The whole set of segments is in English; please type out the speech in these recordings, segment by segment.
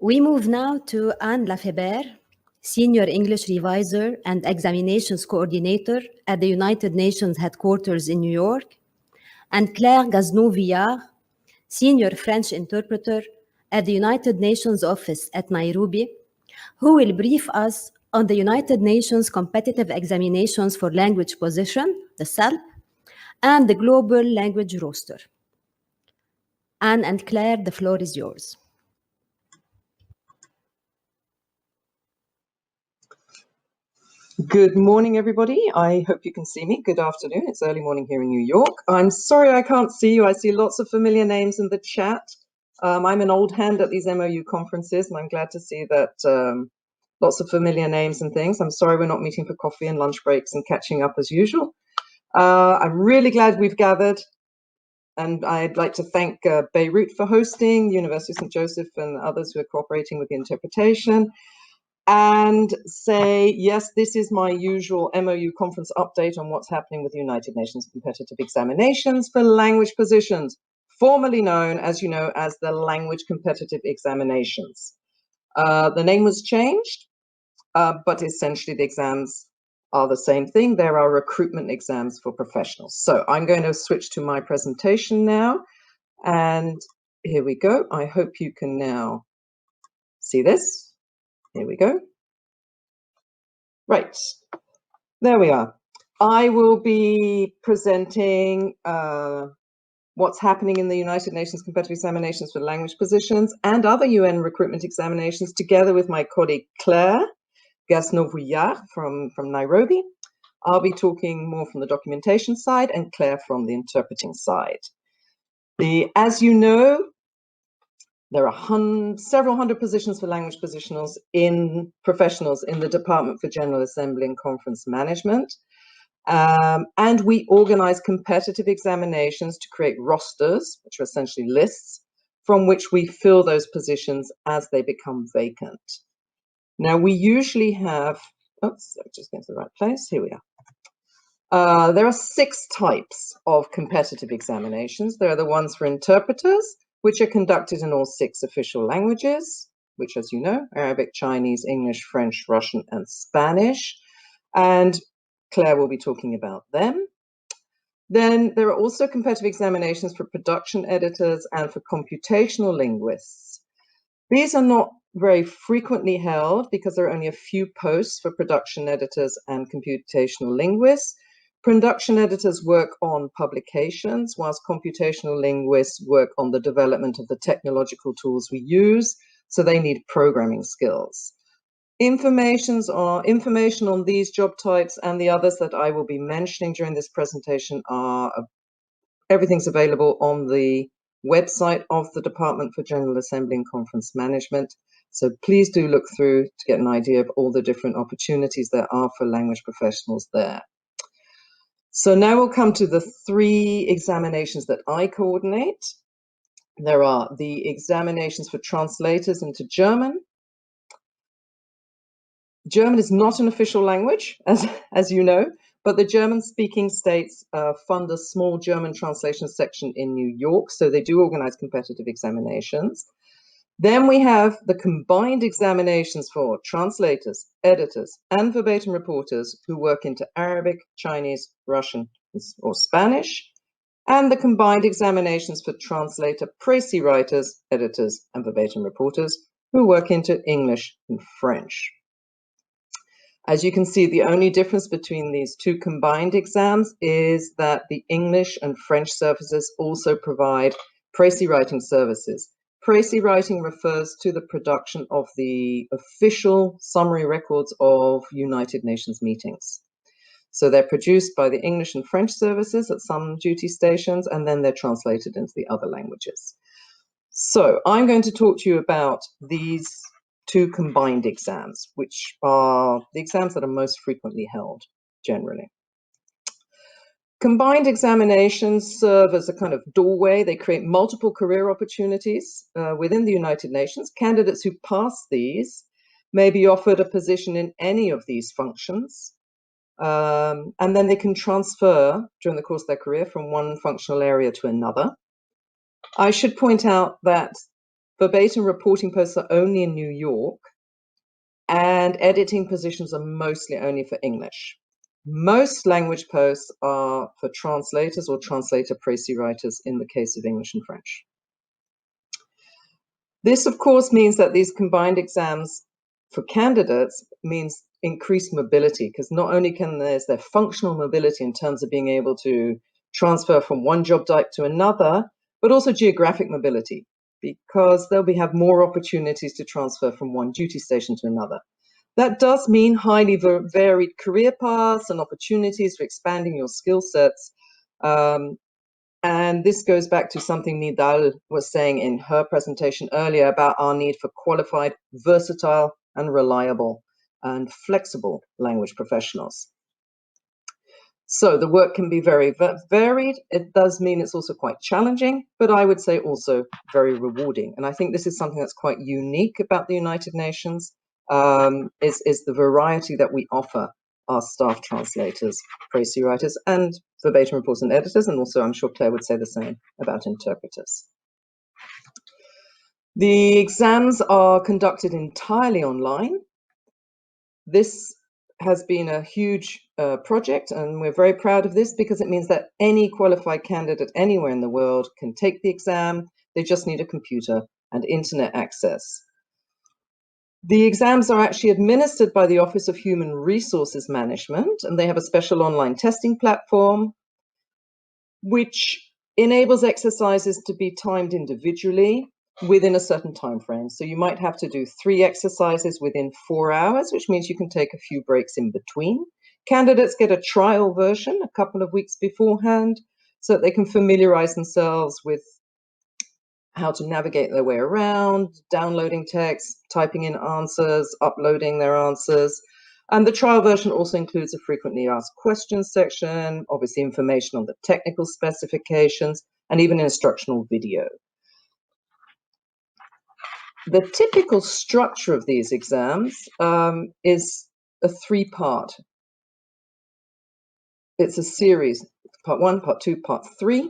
We move now to Anne Lafebvre, Senior English Reviser and Examinations Coordinator at the United Nations Headquarters in New York, and Claire Gaznou-Villard, Senior French Interpreter at the United Nations Office at Nairobi, who will brief us on the United Nations Competitive Examinations for Language Position, the SELP, and the Global Language Roster. Anne and Claire, the floor is yours. Good morning, everybody. I hope you can see me. Good afternoon. It's early morning here in New York. I'm sorry I can't see you. I see lots of familiar names in the chat. I'm an old hand at these MOU conferences, and I'm glad to see that lots of familiar names and things. I'm sorry we're not meeting for coffee and lunch breaks and catching up as usual. I'm really glad we've gathered, and I'd like to thank Beirut for hosting, University of St. Joseph and others who are cooperating with the interpretation. And say, yes, this is my usual MOU conference update on what's happening with the United Nations Competitive Examinations for Language Positions, formerly known, as you know, as the Language Competitive Examinations. The name was changed, but essentially the exams are the same thing. There are recruitment exams for professionals. So I'm going to switch to my presentation now. And here we go. I hope you can now see this. Here we go. Right, there we are. I will be presenting what's happening in the United Nations Competitive Examinations for Language Positions and other UN recruitment examinations together with my colleague Claire Gaznou-Villard from Nairobi. I'll be talking more from the documentation side and Claire from the interpreting side. As you know, there are several hundred positions for language professionals in the Department for General Assembly and Conference Management. And we organize competitive examinations to create rosters, which are essentially lists, from which we fill those positions as they become vacant. Now, we usually have, just get to the right place, here we are. There are 6 types of competitive examinations. There are the ones for interpreters, which are conducted in all 6 official languages, which, as you know, Arabic, Chinese, English, French, Russian, and Spanish. And Claire will be talking about them. Then there are also competitive examinations for production editors and for computational linguists. These are not very frequently held because there are only a few posts for production editors and computational linguists. Production editors work on publications, whilst computational linguists work on the development of the technological tools we use, so they need programming skills. Information on these job types and the others that I will be mentioning during this presentation everything's available on the website of the Department for General Assembly and Conference Management. So please do look through to get an idea of all the different opportunities there are for language professionals there. So now we'll come to the 3 examinations that I coordinate. There are the examinations for translators into German. German is not an official language, as you know, but the German-speaking states fund a small German translation section in New York, so they do organize competitive examinations. Then we have the combined examinations for translators, editors, and verbatim reporters who work into Arabic, Chinese, Russian, or Spanish, and the combined examinations for translator, précis writers, editors, and verbatim reporters who work into English and French. As you can see, the only difference between these 2 combined exams is that the English and French services also provide précis writing services. Précis writing refers to the production of the official summary records of United Nations meetings. So they're produced by the English and French services at some duty stations, and then they're translated into the other languages. So I'm going to talk to you about these 2 combined exams, which are the exams that are most frequently held generally. Combined examinations serve as a kind of doorway. They create multiple career opportunities within the United Nations. Candidates who pass these may be offered a position in any of these functions, and then they can transfer during the course of their career from one functional area to another. I should point out that Verbatim reporting posts are only in New York, and editing positions are mostly only for English. Most language posts are for translators or translator précis writers in the case of English and French. This, of course, means that these combined exams for candidates means increased mobility, because not only can there's their functional mobility in terms of being able to transfer from one job type to another, but also geographic mobility, because they'll have more opportunities to transfer from one duty station to another. That does mean highly varied career paths and opportunities for expanding your skill sets. And this goes back to something Nidal was saying in her presentation earlier about our need for qualified, versatile, and reliable and flexible language professionals. So the work can be very varied. It does mean it's also quite challenging, but I would say also very rewarding. And I think this is something that's quite unique about the United Nations, is the variety that we offer our staff translators, précis writers, and verbatim reporters and editors, and also I'm sure Claire would say the same about interpreters. The exams are conducted entirely online. This has been a huge project, and we're very proud of this because it means that any qualified candidate anywhere in the world can take the exam. They just need a computer and internet access. The exams are actually administered by the Office of Human Resources Management, and they have a special online testing platform which enables exercises to be timed individually within a certain time frame. So you might have to do 3 exercises within 4 hours, which means you can take a few breaks in between. Candidates get a trial version a couple of weeks beforehand so that they can familiarize themselves with how to navigate their way around, downloading text, typing in answers, uploading their answers. And the trial version also includes a frequently asked questions section, obviously information on the technical specifications, and even an instructional video. The typical structure of these exams is a 3-part. It's a series, part 1, part 2, part 3.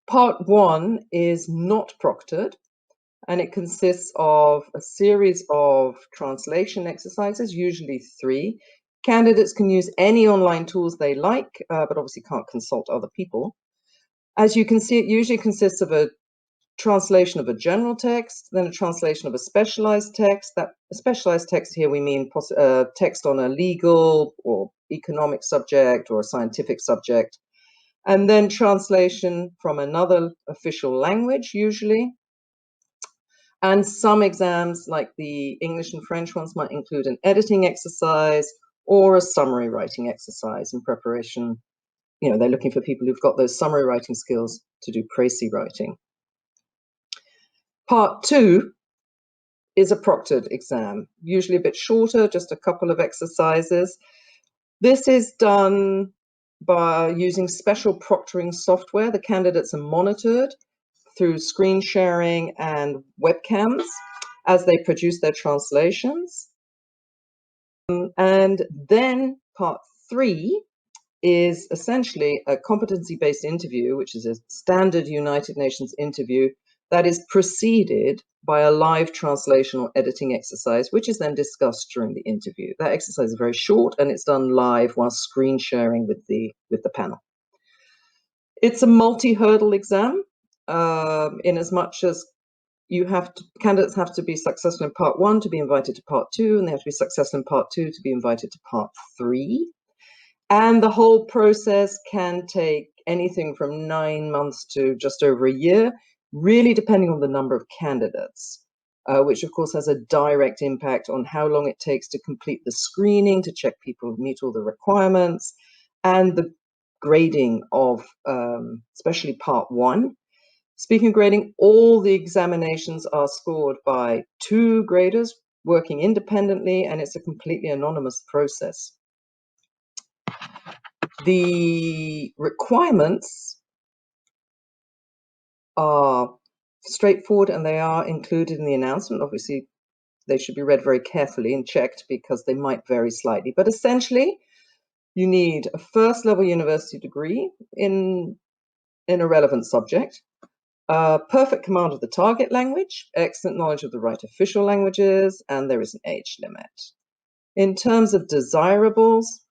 Part 1 is not proctored, and it consists of a series of translation exercises, usually 3. Candidates can use any online tools they like, but obviously can't consult other people. As you can see, it usually consists of a translation of a general text, then a translation of a specialized text. That a specialized text here we mean text on a legal or economic subject or a scientific subject, and then translation from another official language usually. And some exams, like the English and French ones, might include an editing exercise or a summary writing exercise in preparation. You know, they're looking for people who've got those summary writing skills to do précis writing. Part 2 is a proctored exam, usually a bit shorter, just a couple of exercises. This is done by using special proctoring software. The candidates are monitored through screen sharing and webcams as they produce their translations. And then part 3 is essentially a competency-based interview, which is a standard United Nations interview that is preceded by a live translation or editing exercise, which is then discussed during the interview. That exercise is very short and it's done live while screen sharing with the panel. It's a multi-hurdle exam, in as much as candidates have to be successful in part 1 to be invited to part 2, and they have to be successful in part 2 to be invited to part 3. And the whole process can take anything from 9 months to just over a year, really depending on the number of candidates, which of course has a direct impact on how long it takes to complete the screening, to check people meet all the requirements, and the grading of especially part 1. Speaking of grading, all the examinations are scored by 2 graders working independently, and it's a completely anonymous process. The requirements are straightforward and they are included in the announcement. Obviously, they should be read very carefully and checked because they might vary slightly. But essentially, you need a first-level university degree in a relevant subject. perfect command of the target language, excellent knowledge of the right official languages, and there is an age limit. In terms of desirables,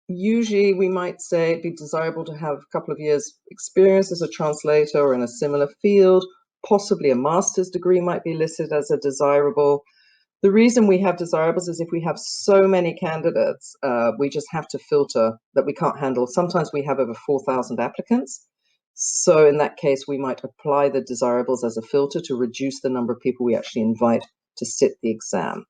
usually we might say it'd be desirable to have a couple of years experience as a translator or in a similar field. Possibly a master's degree might be listed as a desirable. The reason we have desirables is if we have so many candidates, we just have to filter that we can't handle. Sometimes we have over 4,000 applicants. So in that case, we might apply the desirables as a filter to reduce the number of people we actually invite to sit the exam.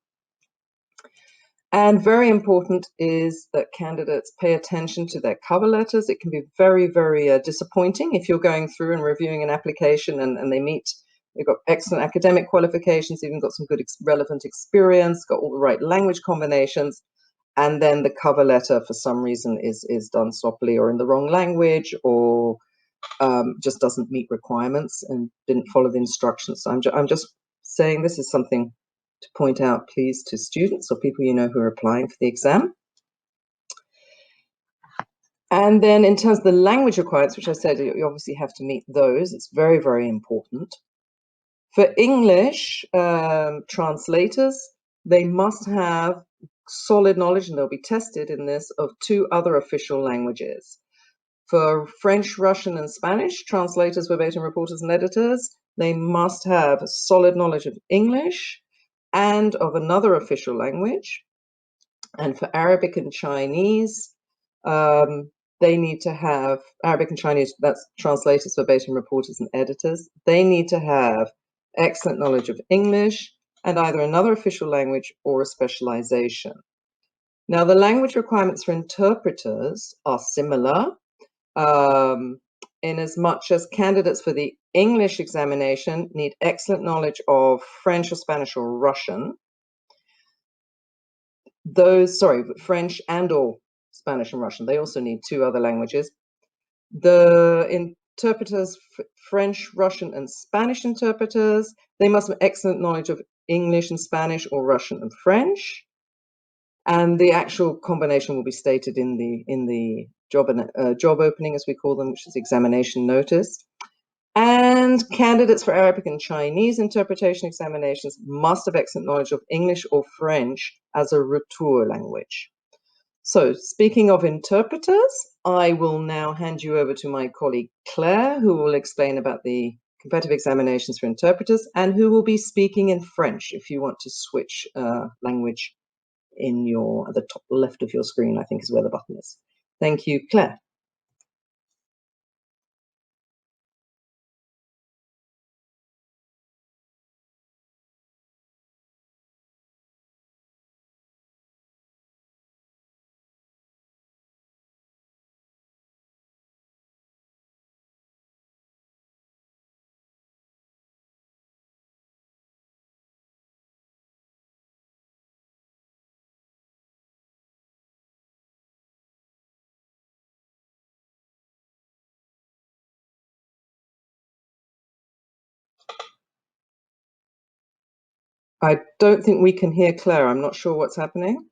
And very important is that candidates pay attention to their cover letters. It can be very, very disappointing if you're going through and reviewing an application and they've got excellent academic qualifications, even got some good relevant experience, got all the right language combinations, and then the cover letter for some reason is done sloppily or in the wrong language or just doesn't meet requirements and didn't follow the instructions. So I'm just saying this is something to point out, please, to students or people you know who are applying for the exam. And then in terms of the language requirements, which I said you obviously have to meet those, it's very, very important. For English translators, they must have solid knowledge, and they'll be tested in this, of 2 other official languages. For French, Russian, and Spanish translators, verbatim reporters, and editors, they must have a solid knowledge of English and of another official language. And for Arabic and Chinese, they need to have Arabic and Chinese, that's translators, verbatim reporters, and editors. They need to have excellent knowledge of English and either another official language or a specialization. Now, the language requirements for interpreters are similar, in as much as candidates for the English examination need excellent knowledge of French or Spanish or Russian. French and or Spanish and Russian. They also need 2 other languages. The interpreters, French, Russian, and Spanish interpreters, they must have excellent knowledge of English and Spanish or Russian and French. And the actual combination will be stated in the job opening, as we call them, which is examination notice. And candidates for Arabic and Chinese interpretation examinations must have excellent knowledge of English or French as a retour language. So speaking of interpreters, I will now hand you over to my colleague Claire, who will explain about the competitive examinations for interpreters and who will be speaking in French if you want to switch language in the top left of your screen, I think is where the button is. Thank you, Claire. I don't think we can hear Claire. I'm not sure what's happening.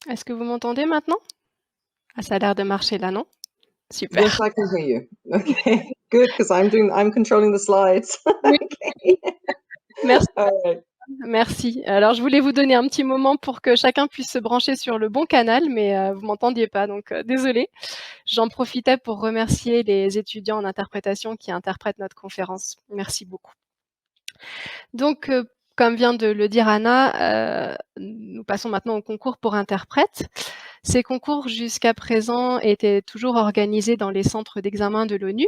Est-ce que vous m'entendez maintenant? Ah, ça a l'air de marcher là, non? Super. Yes, I can hear you. Okay, good, because I'm controlling the slides. Oui. Okay. Merci. All right. Merci. Alors je voulais vous donner un petit moment pour que chacun puisse se brancher sur le bon canal, mais vous m'entendiez pas, donc désolée. J'en profitais pour remercier les étudiants en interprétation qui interprètent notre conférence. Merci beaucoup. Donc, comme vient de le dire Anna, nous passons maintenant au concours pour interprètes. Ces concours, jusqu'à présent, étaient toujours organisés dans les centres d'examen de l'ONU,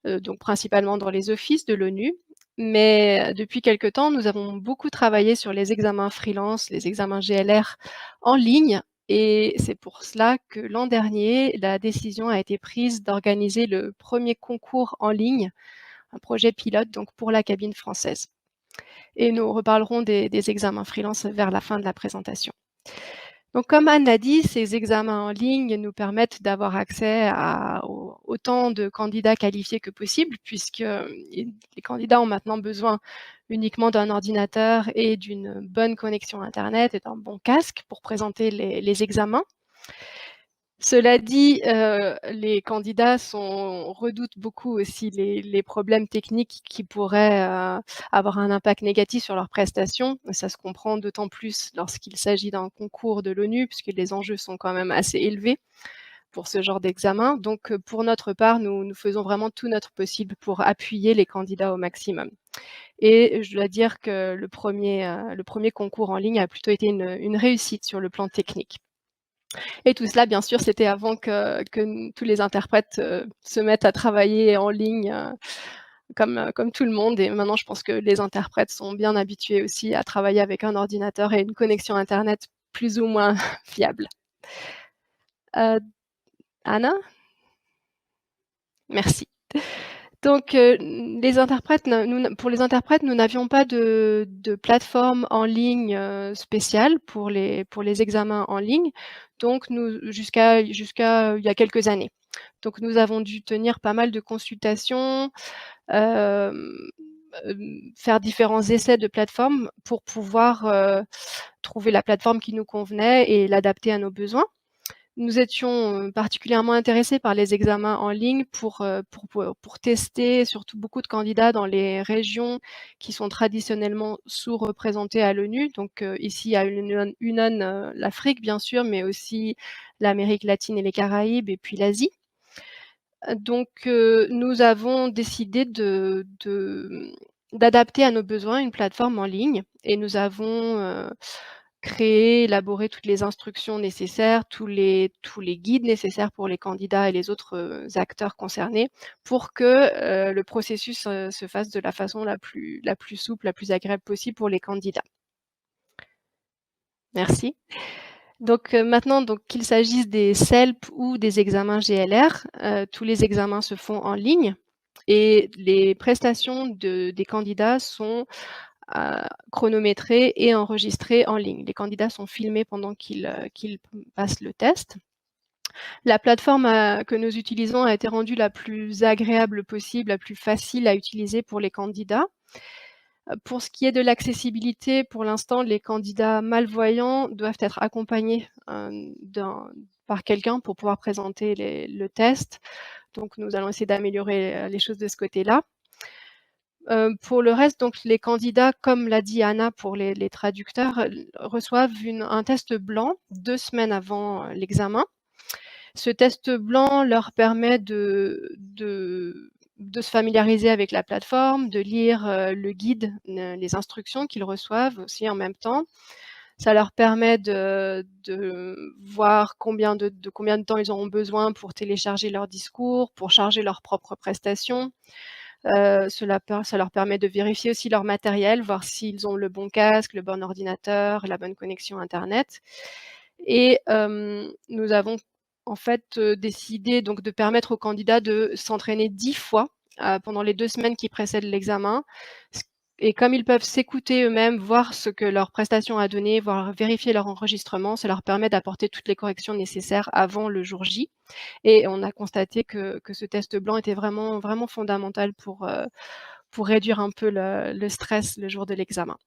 donc principalement dans les offices de l'ONU. Mais depuis quelque temps, nous avons beaucoup travaillé sur les examens freelance, les examens GLR en ligne. Et c'est pour cela que l'an dernier, la décision a été prise d'organiser le premier concours en ligne, un projet pilote donc pour la cabine française. Et nous reparlerons des examens freelance vers la fin de la présentation. Donc, comme Anne l'a dit, ces examens en ligne nous permettent d'avoir accès à autant de candidats qualifiés que possible, puisque les candidats ont maintenant besoin uniquement d'un ordinateur et d'une bonne connexion Internet et d'un bon casque pour présenter les examens. Cela dit, les candidats redoutent beaucoup aussi les problèmes techniques qui pourraient avoir un impact négatif sur leurs prestations. Ça se comprend d'autant plus lorsqu'il s'agit d'un concours de l'ONU, puisque les enjeux sont quand même assez élevés pour ce genre d'examen. Donc, pour notre part, nous faisons vraiment tout notre possible pour appuyer les candidats au maximum. Et je dois dire que le premier concours en ligne a plutôt été une réussite sur le plan technique. Et tout cela, bien sûr, c'était avant que tous les interprètes se mettent à travailler en ligne comme tout le monde. Et maintenant, je pense que les interprètes sont bien habitués aussi à travailler avec un ordinateur et une connexion Internet plus ou moins fiable. Anna? Merci. Donc, pour les interprètes, nous n'avions pas de plateforme en ligne spéciale pour les examens en ligne, donc jusqu'à il y a quelques années. Donc nous avons dû tenir pas mal de consultations, faire différents essais de plateformes pour pouvoir trouver la plateforme qui nous convenait et l'adapter à nos besoins. Nous étions particulièrement intéressés par les examens en ligne pour tester surtout beaucoup de candidats dans les régions qui sont traditionnellement sous-représentées à l'ONU. Donc ici à UNON, l'Afrique bien sûr, mais aussi l'Amérique latine et les Caraïbes et puis l'Asie. Donc nous avons décidé d'adapter à nos besoins une plateforme en ligne et nous avons créé, élaboré toutes les instructions nécessaires, tous les guides nécessaires pour les candidats et les autres acteurs concernés pour que le processus se fasse de la façon la plus souple, la plus agréable possible pour les candidats. Merci. Donc maintenant, qu'il s'agisse des CELP ou des examens GLR, tous les examens se font en ligne et les prestations des candidats sont chronométrées et enregistrées en ligne. Les candidats sont filmés pendant qu'ils passent le test. La plateforme que nous utilisons a été rendue la plus agréable possible, la plus facile à utiliser pour les candidats. Pour ce qui est de l'accessibilité, pour l'instant, les candidats malvoyants doivent être accompagnés par quelqu'un pour pouvoir présenter le test. Donc, nous allons essayer d'améliorer les choses de ce côté-là. Pour le reste, donc les candidats, comme l'a dit Anna pour les traducteurs, reçoivent un test blanc 2 semaines avant l'examen. Ce test blanc leur permet de se familiariser avec la plateforme, de lire le guide, les instructions qu'ils reçoivent aussi en même temps. Ça leur permet de voir combien de temps ils auront besoin pour télécharger leur discours, pour charger leurs propres prestations. Ça leur permet de vérifier aussi leur matériel, voir s'ils ont le bon casque, le bon ordinateur, la bonne connexion internet. Et nous avons en fait décidé donc de permettre aux candidats de s'entraîner 10 fois pendant les 2 semaines qui précèdent l'examen. Et comme ils peuvent s'écouter eux-mêmes, voir ce que leur prestation a donné, vérifier leur enregistrement, ça leur permet d'apporter toutes les corrections nécessaires avant le jour J. Et on a constaté que ce test blanc était vraiment, vraiment fondamental pour réduire un peu le stress le jour de l'examen.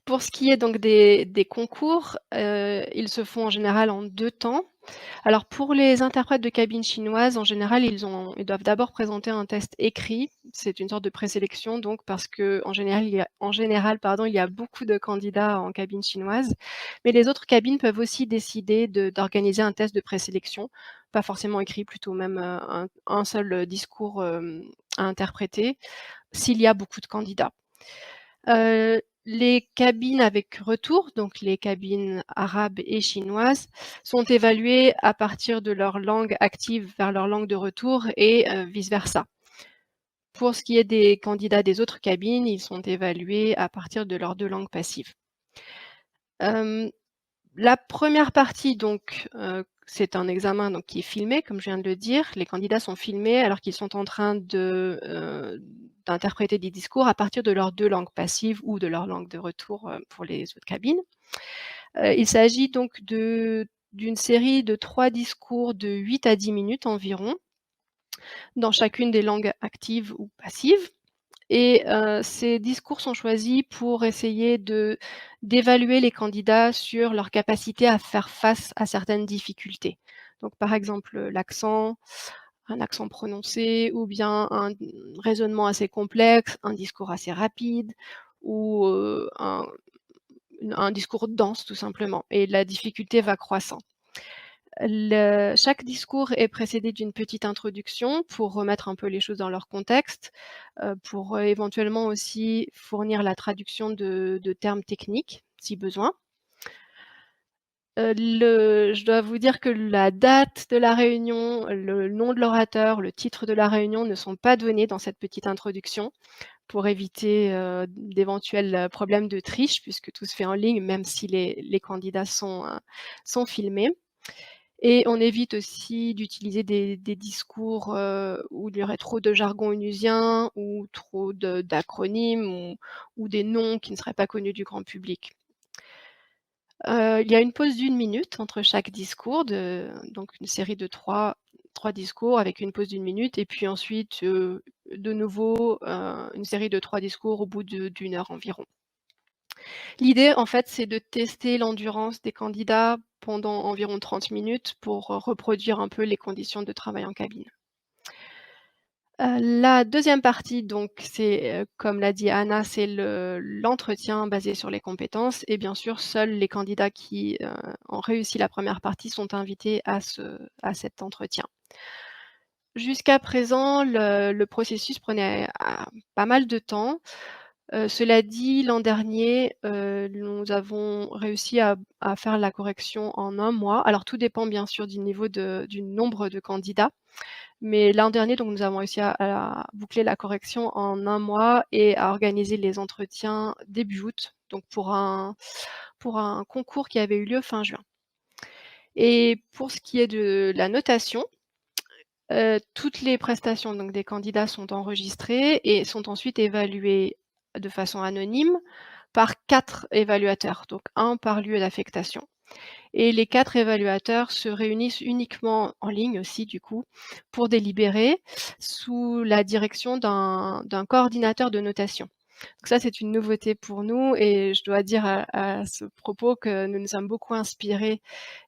Pour ce qui est donc des concours, ils se font en général en 2 temps. Alors pour les interprètes de cabine chinoise, en général, ils doivent d'abord présenter un test écrit. C'est une sorte de présélection donc parce qu'en général, il y a beaucoup de candidats en cabine chinoise. Mais les autres cabines peuvent aussi décider d'organiser un test de présélection, pas forcément écrit, plutôt même, un seul, discours, à interpréter, s'il y a beaucoup de candidats. Les cabines avec retour, donc les cabines arabes et chinoises, sont évaluées à partir de leur langue active vers leur langue de retour et vice versa. Pour ce qui est des candidats des autres cabines, ils sont évalués à partir de leurs 2 langues passives. Hem, la première partie donc, c'est un examen donc qui est filmé comme je viens de le dire. Les candidats sont filmés alors qu'ils sont en train d'interpréter des discours à partir de leurs 2 langues passives ou de leur langue de retour, pour les autres cabines. Il s'agit donc d'une série de 3 discours de 8 à 10 minutes environ, dans chacune des langues actives ou passives. Et ces discours sont choisis pour essayer d'évaluer les candidats sur leur capacité à faire face à certaines difficultés. Donc par exemple, l'accent, un accent prononcé ou bien un raisonnement assez complexe, un discours assez rapide ou un discours dense tout simplement et la difficulté va croissant. Chaque discours est précédé d'une petite introduction pour remettre un peu les choses dans leur contexte, pour, éventuellement aussi fournir la traduction de termes techniques, si besoin. Je dois vous dire que la date de la réunion, le nom de l'orateur, le titre de la réunion ne sont pas donnés dans cette petite introduction pour éviter, d'éventuels, problèmes de triche puisque tout se fait en ligne, même si les candidats sont filmés. Et on évite aussi d'utiliser des discours, où il y aurait trop de jargon onusien ou trop d'acronymes ou des noms qui ne seraient pas connus du grand public. Il y a une pause d'1 minute entre chaque discours donc une série de trois discours avec une pause d'1 minute et puis ensuite, de nouveau, une série de 3 discours au bout d'1 heure environ. L'idée, en fait, c'est de tester l'endurance des candidats pendant environ 30 minutes pour, reproduire un peu les conditions de travail en cabine. La deuxième partie donc c'est, comme l'a dit Anna, c'est l'entretien basé sur les compétences et bien sûr seuls les candidats qui, ont réussi la première partie sont invités à cet entretien. Jusqu'à présent, le processus prenait, pas mal de temps. Cela dit, l'an dernier, nous avons réussi à faire la correction en 1 mois. Alors tout dépend bien sûr du nombre de candidats, mais l'an dernier, donc nous avons réussi à boucler la correction en 1 mois et à organiser les entretiens début août, donc pour un concours qui avait eu lieu fin juin. Et pour ce qui est de la notation, toutes les prestations donc des candidats sont enregistrées et sont ensuite évaluées de façon anonyme par 4 évaluateurs, donc 1 par lieu d'affectation. Et les 4 évaluateurs se réunissent uniquement en ligne aussi du coup, pour délibérer sous la direction d'un coordinateur de notation. Donc ça, c'est une nouveauté pour nous et je dois dire à ce propos que nous nous sommes beaucoup inspirés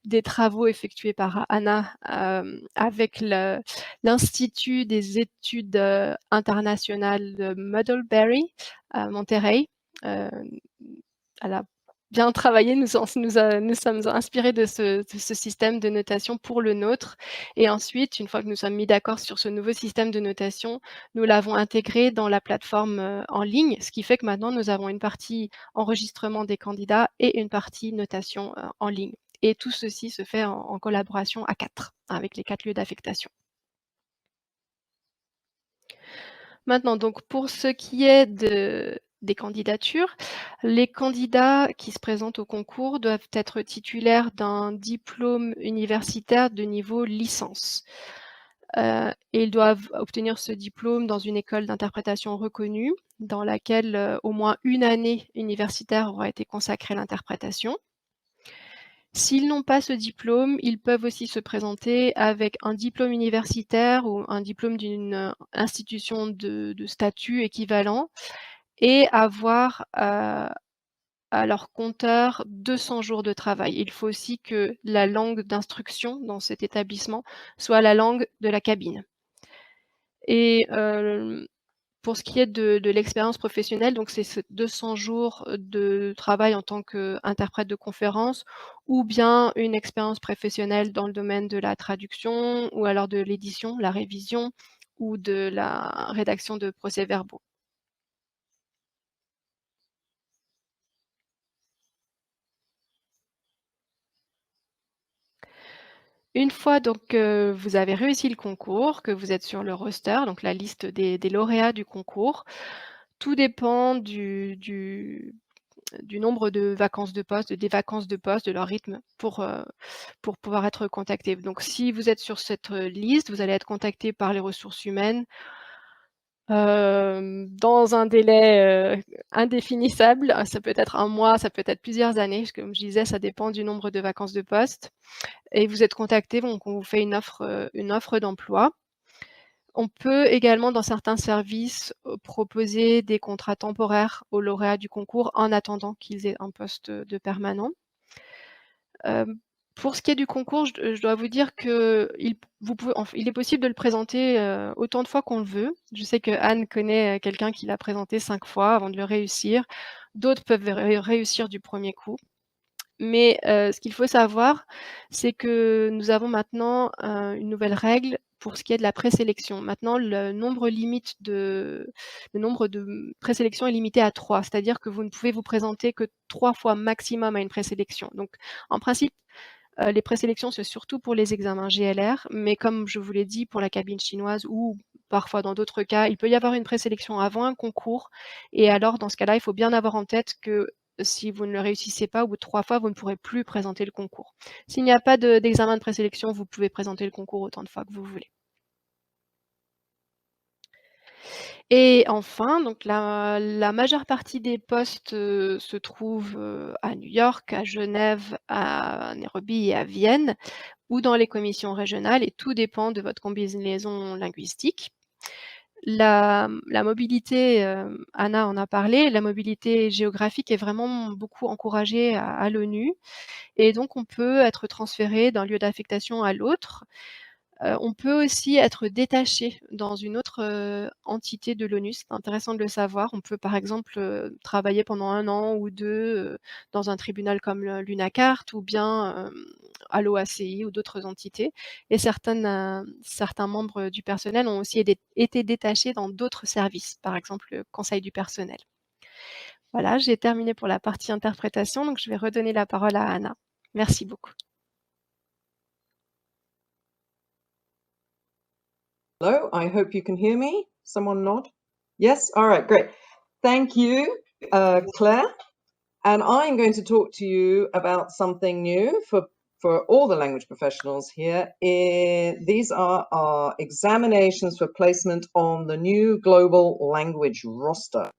des travaux effectués par Anna, avec l'Institut des études, internationales de Middlebury à Monterey. Heu, elle a bien travaillé, nous sommes inspirés de ce système de notation pour le nôtre et ensuite, une fois que nous sommes mis d'accord sur ce nouveau système de notation, nous l'avons intégré dans la plateforme, en ligne, ce qui fait que maintenant nous avons une partie enregistrement des candidats et une partie notation, en ligne et tout ceci se fait en collaboration à 4 avec les 4 lieux d'affectation. Maintenant donc pour ce qui est des candidatures, les candidats qui se présentent au concours doivent être titulaires d'un diplôme universitaire de niveau licence. Et ils doivent obtenir ce diplôme dans une école d'interprétation reconnue, dans laquelle, au moins 1 année universitaire aura été consacrée à l'interprétation. S'ils n'ont pas ce diplôme, ils peuvent aussi se présenter avec un diplôme universitaire ou un diplôme d'une, institution de statut équivalent et avoir, à leur compteur 200 jours de travail. Il faut aussi que la langue d'instruction dans cet établissement soit la langue de la cabine. Et pour ce qui est de l'expérience professionnelle, donc c'est ces 200 jours de travail en tant qu'interprète de conférence ou bien une expérience professionnelle dans le domaine de la traduction ou alors de l'édition, la révision ou de la rédaction de procès-verbaux. Une fois donc que vous avez réussi le concours, que vous êtes sur le roster, donc la liste des lauréats du concours, tout dépend du nombre de vacances de poste, des vacances de poste, de leur rythme pour pouvoir être contacté. Donc si vous êtes sur cette liste, vous allez être contacté par les ressources humaines, dans un délai, indéfinissable. Ça peut être 1 mois, ça peut être plusieurs années, parce que comme je disais, ça dépend du nombre de vacances de poste et vous êtes contacté, donc on vous fait une offre d'emploi. On peut également, dans certains services, proposer des contrats temporaires aux lauréats du concours en attendant qu'ils aient un poste, de permanent. Pour ce qui est du concours, je dois vous dire il est possible de le présenter, autant de fois qu'on le veut. Je sais que Anne connaît, quelqu'un qui l'a présenté 5 fois avant de le réussir. D'autres peuvent réussir du premier coup. Mais ce qu'il faut savoir, c'est que nous avons maintenant, une nouvelle règle pour ce qui est de la présélection. Maintenant, le nombre de présélections est limité à 3, c'est-à-dire que vous ne pouvez vous présenter que 3 fois maximum à une présélection. Donc en principe, les présélections, c'est surtout pour les examens GLR, mais comme je vous l'ai dit, pour la cabine chinoise ou parfois dans d'autres cas, il peut y avoir une présélection avant un concours et alors dans ce cas-là, il faut bien avoir en tête que si vous ne le réussissez pas, au bout de 3 fois, vous ne pourrez plus présenter le concours. S'il n'y a pas d'examen de présélection, vous pouvez présenter le concours autant de fois que vous voulez. Et enfin, donc la majeure partie des postes, se trouvent, à New York, à Genève, à Nairobi et à Vienne ou dans les commissions régionales et tout dépend de votre combinaison linguistique. La mobilité, Anna en a parlé, la mobilité géographique est vraiment beaucoup encouragée à l'ONU et donc on peut être transféré d'un lieu d'affectation à l'autre. On peut aussi être détaché dans une autre, entité de l'ONU, c'est intéressant de le savoir. On peut par exemple, travailler pendant 1 an ou 2 dans un tribunal comme l'UNACART ou bien, à l'OACI ou d'autres entités et certains membres du personnel ont aussi été détachés dans d'autres services, par exemple le conseil du personnel. Voilà, j'ai terminé pour la partie interprétation, donc je vais redonner la parole à Anna. Merci beaucoup. Hello, I hope you can hear me. Someone nod. Yes? All right, great. Thank you, Claire. And I'm going to talk to you about something new for all the language professionals here. These are our examinations for placement on the new global language roster.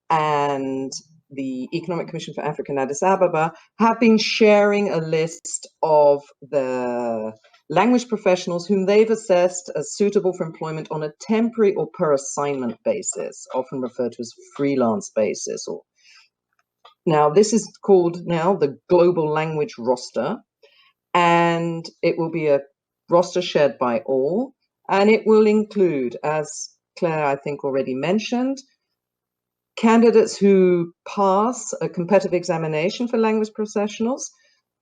And the Economic Commission for Africa in Addis Ababa have been sharing a list of the language professionals whom they've assessed as suitable for employment on a temporary or per assignment basis, often referred to as freelance basis. Now, this is called now the Global Language Roster, and it will be a roster shared by all, and it will include, as Claire, I think, already mentioned, candidates who pass a competitive examination for language professionals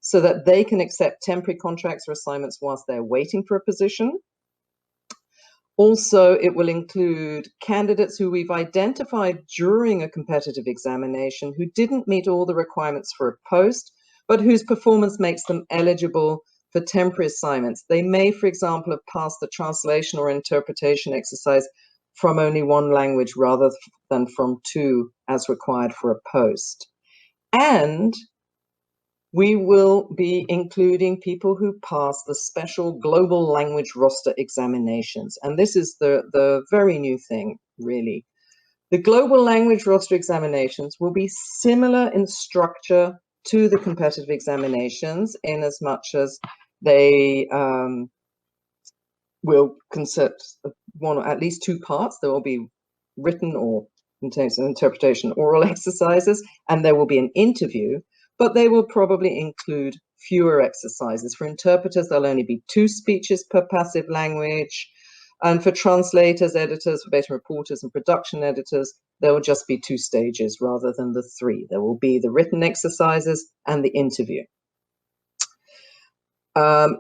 so that they can accept temporary contracts or assignments whilst they're waiting for a position. Also, it will include candidates who we've identified during a competitive examination who didn't meet all the requirements for a post, but whose performance makes them eligible for temporary assignments. They may, for example, have passed the translation or interpretation exercise from only one language rather than from 2 as required for a post. And we will be including people who pass the special global language roster examinations. And this is the very new thing, really. The global language roster examinations will be similar in structure to the competitive examinations in as much as they will consist of one or at least two parts. There will be written or contains an interpretation oral exercises, and there will be an interview, but they will probably include fewer exercises. For interpreters, there'll only be 2 speeches per passive language. And for translators, editors, verbatim reporters, and production editors, there will just be 2 stages rather than the 3. There will be the written exercises and the interview.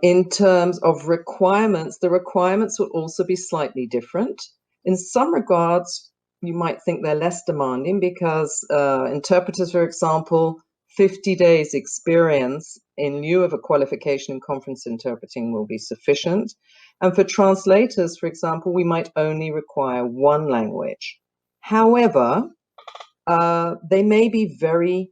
In terms of requirements, the requirements will also be slightly different. In some regards, you might think they're less demanding because interpreters, for example, 50 days experience in lieu of a qualification in conference interpreting will be sufficient. And for translators, for example, we might only require 1 language. However, they may be very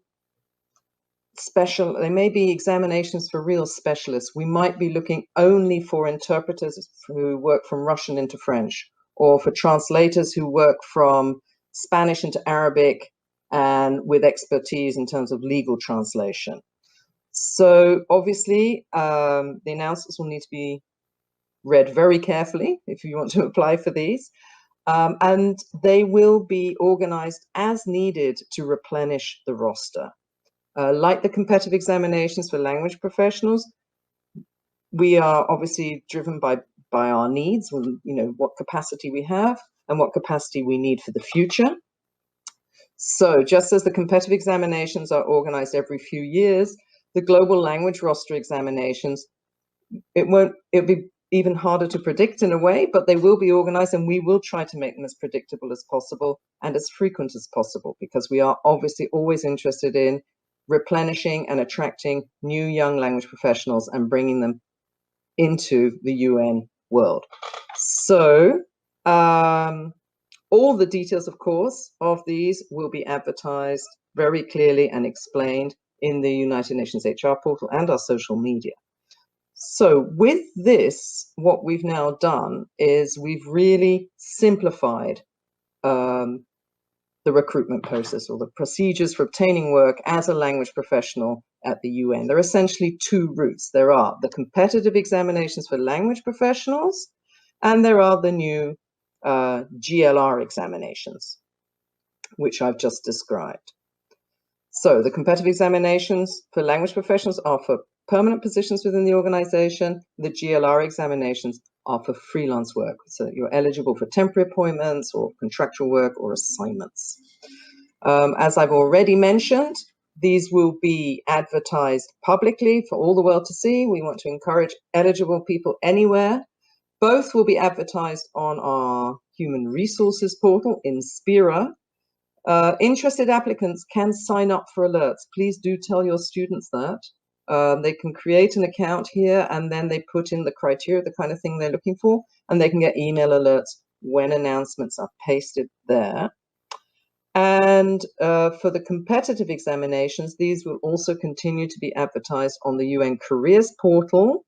special, they may be examinations for real specialists. We might be looking only for interpreters who work from Russian into French, or for translators who work from Spanish into Arabic and with expertise in terms of legal translation. So obviously, the announcements will need to be read very carefully if you want to apply for these. And they will be organized as needed to replenish the roster. Like the competitive examinations for language professionals, we are obviously driven by our needs, what capacity we have and what capacity we need for the future. So just as the competitive examinations are organized every few years, the global language roster examinations, it'll be even harder to predict in a way, but they will be organized, and we will try to make them as predictable as possible and as frequent as possible, because we are obviously always interested in replenishing and attracting new young language professionals and bringing them into the UN world. So all the details, of course, of these will be advertised very clearly and explained in the United Nations HR portal and our social media. So with this, what we've now done is we've really simplified the recruitment process, or the procedures for obtaining work as a language professional at the UN. There are essentially 2 routes. There are the competitive examinations for language professionals, and there are the new GLR examinations, which I've just described. So the competitive examinations for language professionals are for permanent positions within the organization. The GLR examinations are for freelance work. So you're eligible for temporary appointments or contractual work or assignments. As I've already mentioned, these will be advertised publicly for all the world to see. We want to encourage eligible people anywhere. Both will be advertised on our human resources portal Inspira. Interested applicants can sign up for alerts. Please do tell your students that. They can create an account here, and then they put in the criteria, the kind of thing they're looking for, and they can get email alerts when announcements are pasted there. And for the competitive examinations, these will also continue to be advertised on the UN Careers portal.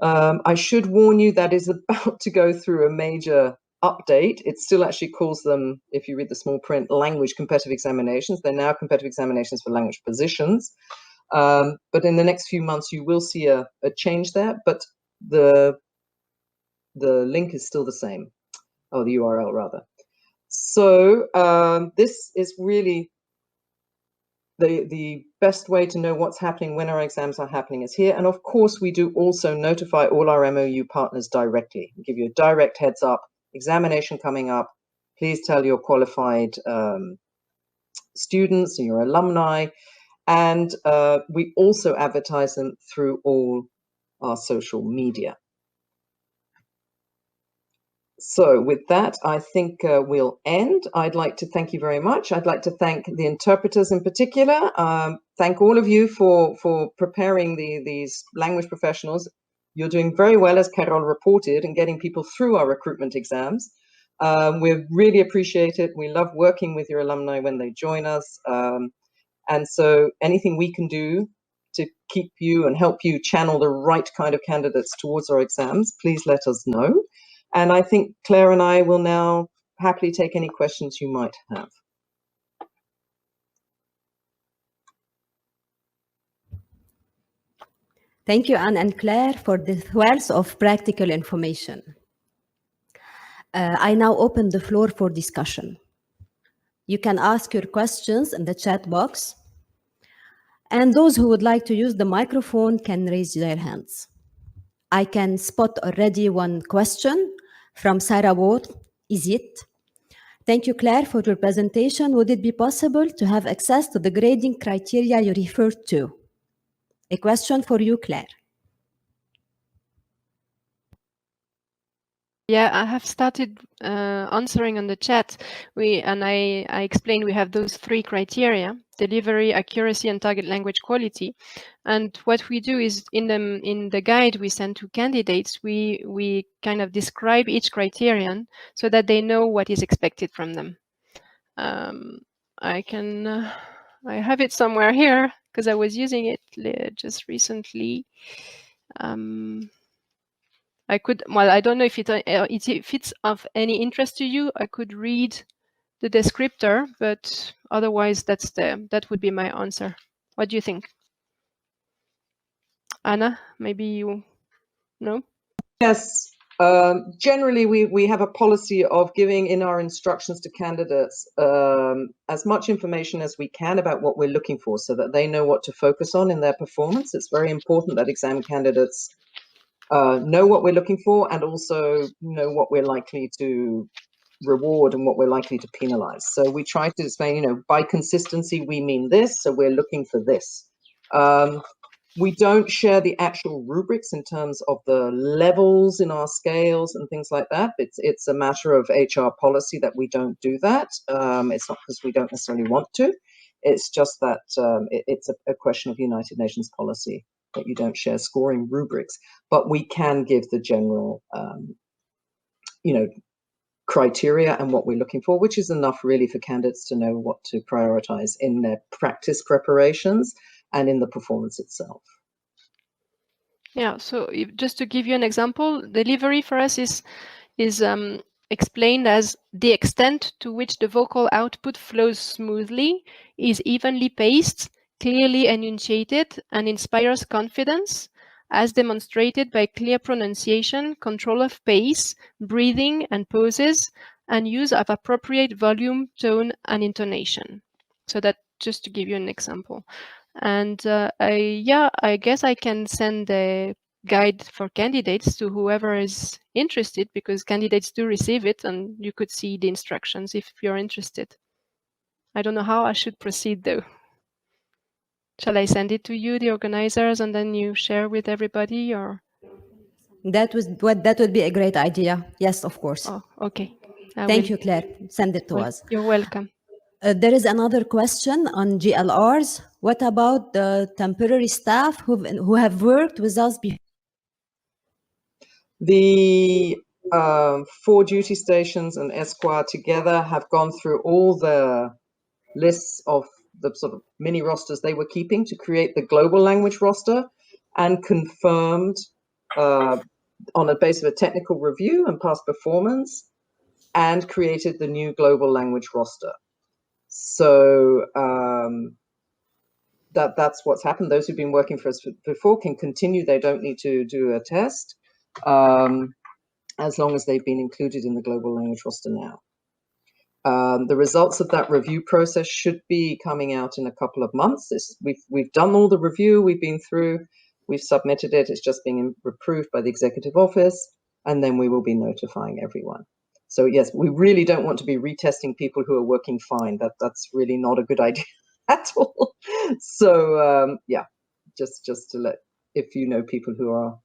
I should warn you that is about to go through a major update. It still actually calls them, if you read the small print, language competitive examinations. They're now competitive examinations for language positions. But in the next few months, you will see a change there, but the link is still the same, or the URL rather. So this is really the best way to know what's happening when our exams are happening is here. And of course, we do also notify all our MOU partners directly, give you a direct heads up, examination coming up. Please tell your qualified students and your alumni. And we also advertise them through all our social media. So with that, I think we'll end. I'd like to thank you very much. I'd like to thank the interpreters in particular. Thank all of you for preparing these language professionals. You're doing very well, as Carol reported, in getting people through our recruitment exams. We really appreciate it. We love working with your alumni when they join us. And so anything we can do to keep you and help you channel the right kind of candidates towards our exams, please let us know. And I think Claire and I will now happily take any questions you might have. Thank you, Anne and Claire, for this wealth of practical information. I now open the floor for discussion. You can ask your questions in the chat box, and those who would like to use the microphone can raise their hands. I can spot already one question from Sarah Watt. Is it? Thank you, Claire, for your presentation. Would it be possible to have access to the grading criteria you referred to? A question for you, Claire. Yeah, I have started answering on the chat. I explained we have those 3 criteria: delivery, accuracy, and target language quality. And what we do is in the guide we send to candidates, we kind of describe each criterion so that they know what is expected from them. I have it somewhere here because I was using it just recently. I don't know if it's of any interest to you. I could read the descriptor, but otherwise that would be my answer. What do you think? Anna, maybe you know? Yes. Generally, we have a policy of giving in our instructions to candidates as much information as we can about what we're looking for so that they know what to focus on in their performance. It's very important that exam candidates know what we're looking for and also know what we're likely to reward and what we're likely to penalize. So we try to explain, by consistency, we mean this, so we're looking for this. We don't share the actual rubrics in terms of the levels in our scales and things like that. It's a matter of HR policy that we don't do that. It's not because we don't necessarily want to. It's just that it's a question of United Nations policy that you don't share scoring rubrics. But we can give the general, criteria and what we're looking for, which is enough really for candidates to know what to prioritize in their practice preparations and in the performance itself. Yeah, so just to give you an example, delivery for us is explained as the extent to which the vocal output flows smoothly, is evenly paced, clearly enunciated, and inspires confidence, as demonstrated by clear pronunciation, control of pace, breathing and pauses, and use of appropriate volume, tone, and intonation. So that just to give you an example. And I guess I can send the guide for candidates to whoever is interested, because candidates do receive it and you could see the instructions if you're interested. I don't know how I should proceed though. Shall I send it to you, the organizers, and then you share with everybody, or? That would be a great idea. Yes, of course. Oh, okay. Thank you, Claire. Send it to us. You're welcome. There is another question on GLRs. What about the temporary staff who have worked with us before? The 4 duty stations and Esquire together have gone through all the lists of the sort of mini rosters they were keeping to create the global language roster, and confirmed on a basis of a technical review and past performance, and created the new global language roster. So that's what's happened. Those who've been working for us before can continue. They don't need to do a test as long as they've been included in the global language roster now. The results of that review process should be coming out in a couple of months. We've done all the review, we've been through, we've submitted it, it's just being approved by the executive office, and then we will be notifying everyone. So yes, we really don't want to be retesting people who are working fine. That's really not a good idea at all. So yeah, just to let, if you know people who are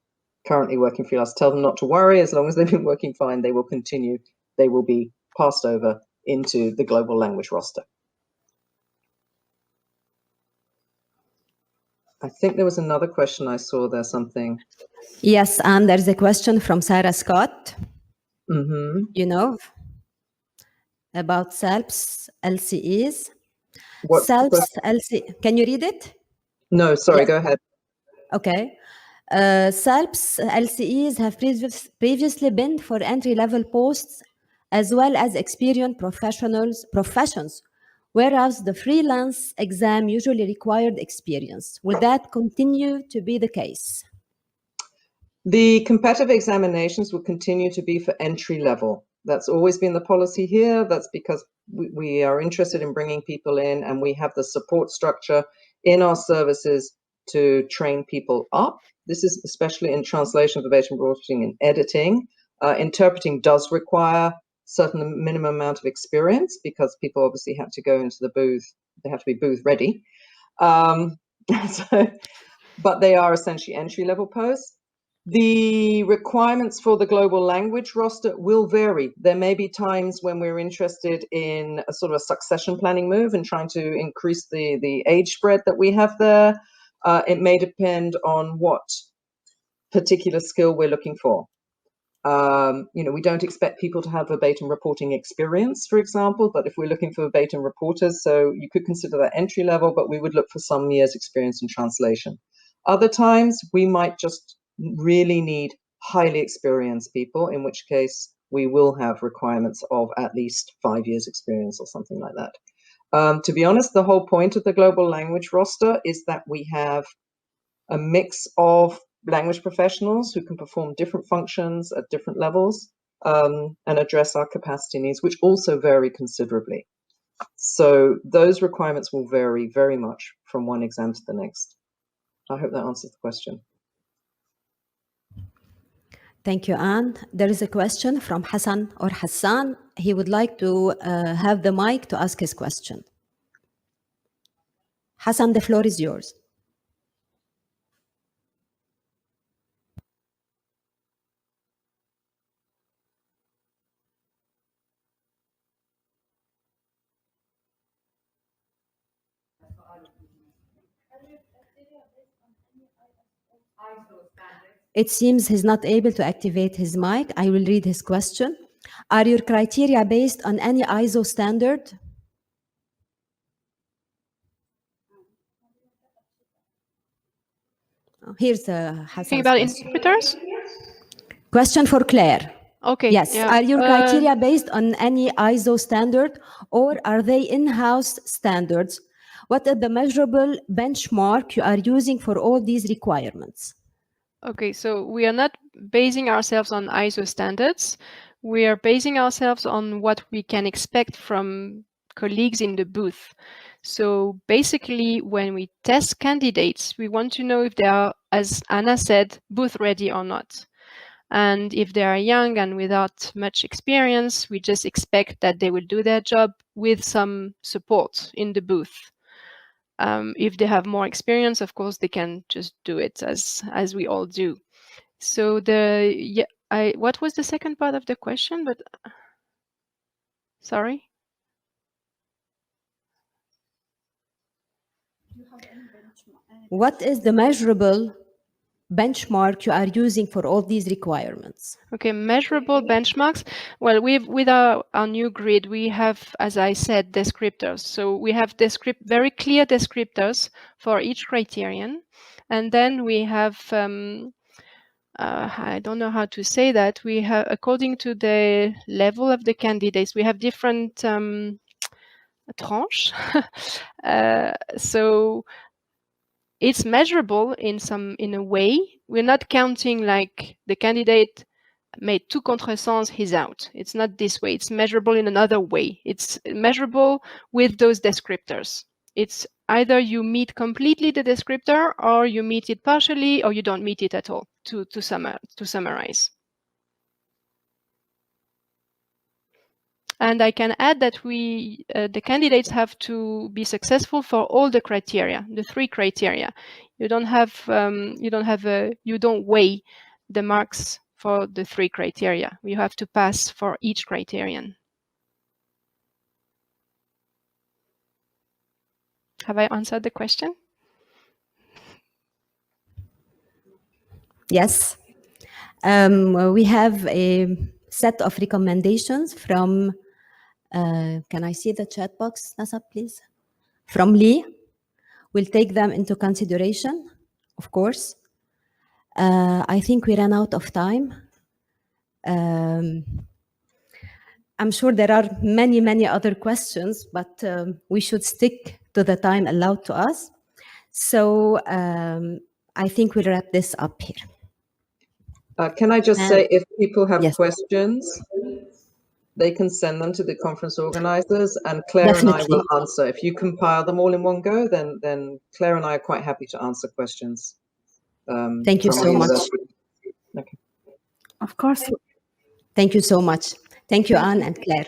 currently working for us, tell them not to worry. As long as they've been working fine, they will continue. They will be passed over into the global language roster. I think there was another question I saw there, something. Yes, and there's a question from Sarah Scott. About SALPS LCEs. What SALPS LCE, can you read it? No, sorry, yes. Go ahead. Okay. SALPS LCEs have previously been for entry-level posts as well as experienced professions, whereas the freelance exam usually required experience. Will that continue to be the case? The competitive examinations will continue to be for entry level. That's always been the policy here. That's because we are interested in bringing people in, and we have the support structure in our services to train people up. This is especially in translation, verbatim reporting, and editing. Interpreting does require certain minimum amount of experience because people obviously have to go into the booth. They have to be booth ready. But they are essentially entry-level posts. The requirements for the global language roster will vary. There may be times when we're interested in a sort of a succession planning move and trying to increase the age spread that we have there. It may depend on what particular skill we're looking for. We don't expect people to have verbatim reporting experience, for example, but if we're looking for verbatim reporters, so you could consider that entry level, but we would look for some years experience in translation. Other times we might just really need highly experienced people, in which case we will have requirements of at least 5 years experience or something like that. To be honest, the whole point of the global language roster is that we have a mix of language professionals who can perform different functions at different levels and address our capacity needs, which also vary considerably. So those requirements will vary very much from one exam to the next. I hope that answers the question. Thank you, Anne. There is a question from Hassan or Hassan. He would like to have the mic to ask his question. Hassan, the floor is yours. It seems he's not able to activate his mic. I will read his question. Are your criteria based on any ISO standard? Here's Hassan's About question. interpreters? Question for Claire. Okay. Yes. Yeah. Are your criteria based on any ISO standard, or are they in-house standards? What are the measurable benchmark you are using for all these requirements? Okay, so we are not basing ourselves on ISO standards. We are basing ourselves on what we can expect from colleagues in the booth. So basically, when we test candidates, we want to know if they are, as Anna said, booth ready or not. And if they are young and without much experience, we just expect that they will do their job with some support in the booth. If they have more experience, of course, they can just do it as we all do. So what was the second part of the question? But sorry. What is the measurable benchmark you are using for all these requirements? Okay, measurable benchmarks. Well, with our new grid, we have, as I said, descriptors. So we have very clear descriptors for each criterion. And then we have, I don't know how to say that, we have, according to the level of the candidates, we have different tranches. So it's measurable in a way. We're not counting like the candidate made 2 contresens, he's out. It's not this way. It's measurable in another way. It's measurable with those descriptors. It's either you meet completely the descriptor, or you meet it partially, or you don't meet it at all, to summarize. And I can add that the candidates have to be successful for all the criteria, the 3 criteria. You don't weigh the marks for the 3 criteria. You have to pass for each criterion. Have I answered the question? Yes. We have a set of recommendations from, can I see the chat box, Nasab, please? From Lee. We'll take them into consideration, of course. I think we ran out of time. I'm sure there are many, many other questions, but we should stick to the time allowed to us. So I think we'll wrap this up here. Can I just say, if people have Yes. questions, they can send them to the conference organizers, and Claire and I Definitely. will answer. If you compile them all in one go, then Claire and I are quite happy to answer questions. Thank you from so the much. university. Okay. Of course. Thank you so much. Thank you, Anne and Claire.